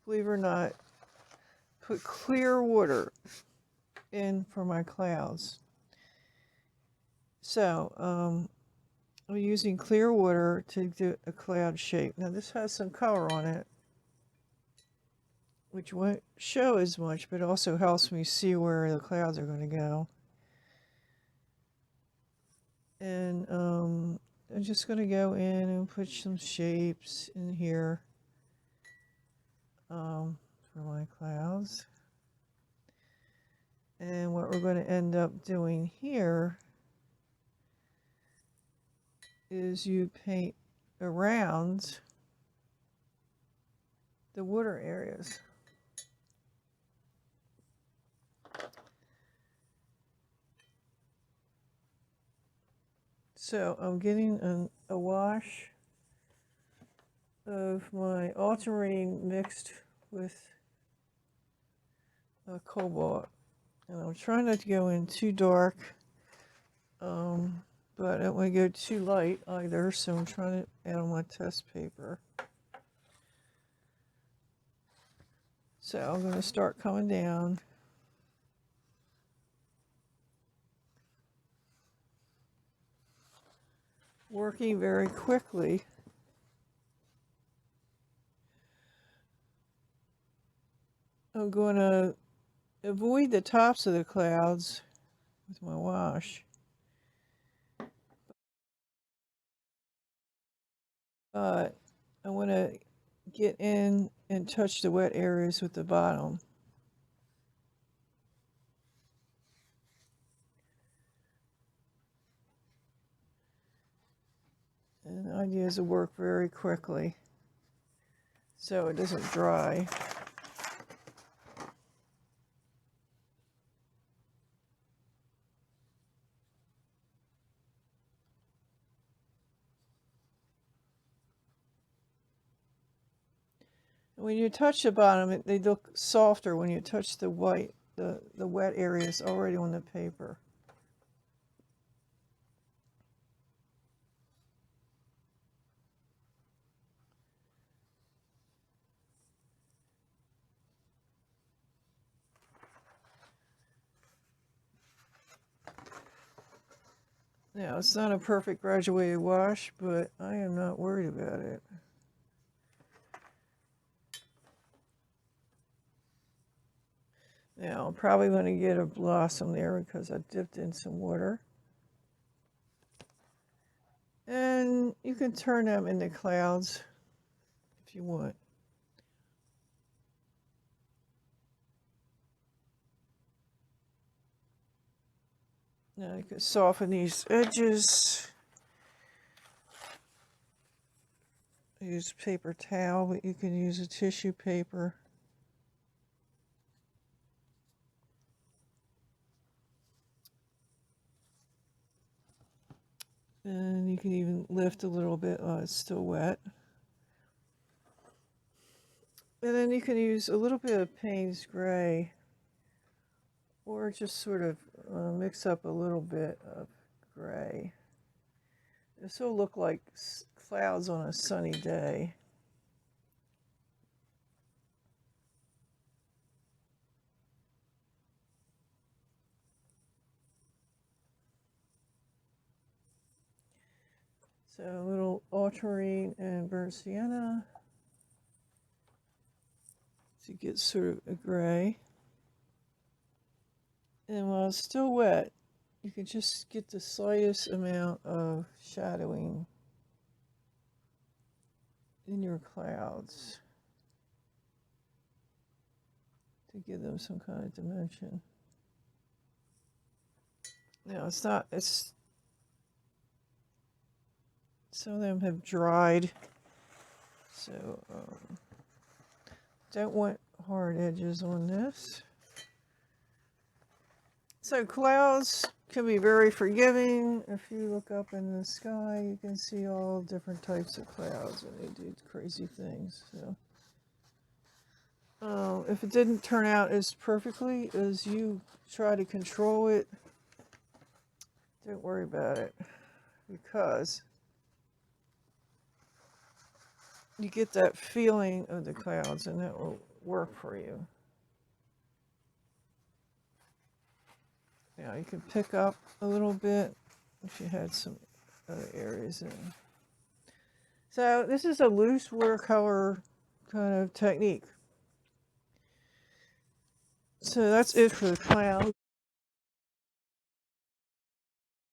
believe it or not, put clear water in for my clouds. So, I'm using clear water to do a cloud shape. Now this has some color on it, which won't show as much, but also helps me see where the clouds are going to go. And I'm just going to go in and put some shapes in here for my clouds. And what we're going to end up doing here is you paint around the water areas. So I'm getting a wash of my ultramarine mixed with cobalt. And I'm trying not to go in too dark, but I don't want to go too light either, so I'm trying to add on my test paper. So I'm going to start coming down. Working very quickly. I'm going to avoid the tops of the clouds with my wash. But I want to get in and touch the wet areas with the bottom. And the idea is to work very quickly so it doesn't dry. When you touch the bottom, they look softer when you touch the white, the wet areas already on the paper. Now, it's not a perfect graduated wash, but I am not worried about it. Now, I'm probably going to get a blossom there because I dipped in some water. And you can turn them into clouds if you want. Now you can soften these edges. I use paper towel, but you can use a tissue paper. And you can even lift a little bit while it's still wet. And then you can use a little bit of Payne's Gray, or just sort of mix up a little bit of gray. This will look like clouds on a sunny day. So a little ultramarine and burnt sienna to get sort of a gray. And while it's still wet, you can just get the slightest amount of shadowing in your clouds to give them some kind of dimension. Now some of them have dried, so don't want hard edges on this. So clouds can be very forgiving. If you look up in the sky, you can see all different types of clouds, and they do crazy things. So if it didn't turn out as perfectly as you try to control it, don't worry about it, because you get that feeling of the clouds, and that will work for you. Now you can pick up a little bit if you had some other areas in. So this is a loose watercolor kind of technique. So that's it for the cloud.